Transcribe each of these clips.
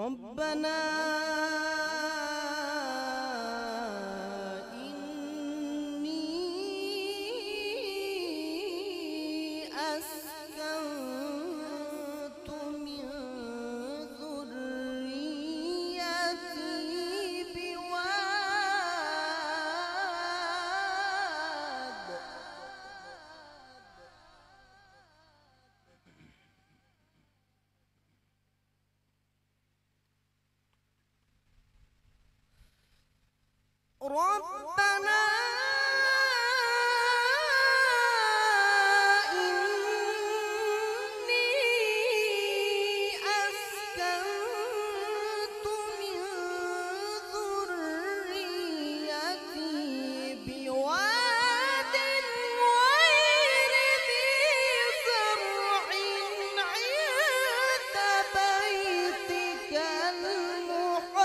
ربنا إني أسكنت من ذريتي بواد ربنا إني أسكنت من ذريتي بواد غير ذي زرع عند بيتك المحرم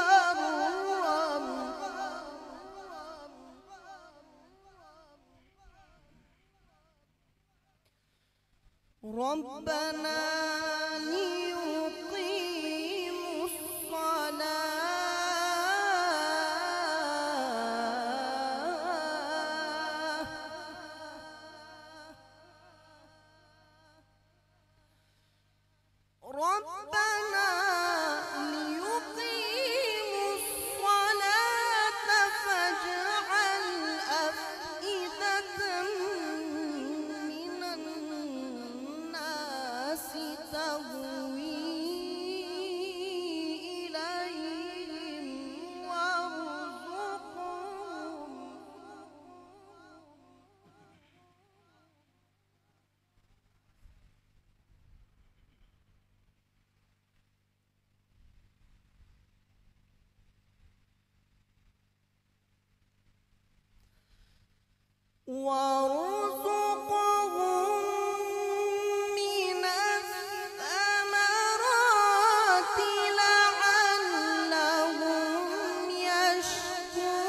ربنا ليقيموا الصلاة ربنا ليقيموا الصلاة فاجعل أفئدة من الناس تهوي إليهم وارزقهم من الثمرات لعلهم يشكرون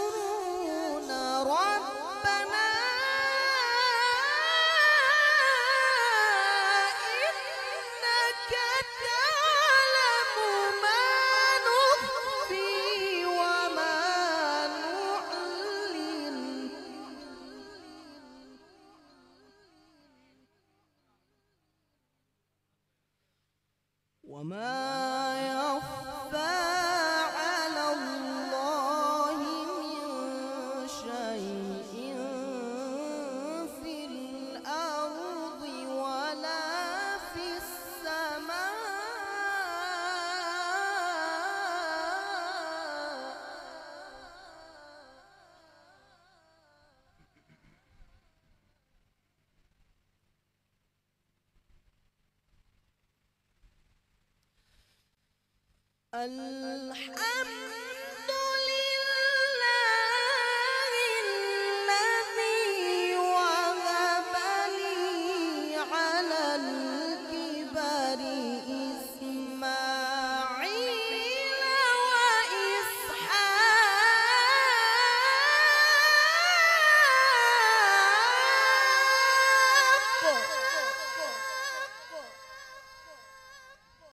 ربنا إنك تعلم ما نخفي وما نعلن وما يخفى على الله من شيء في الأرض ولا في السماء الحمد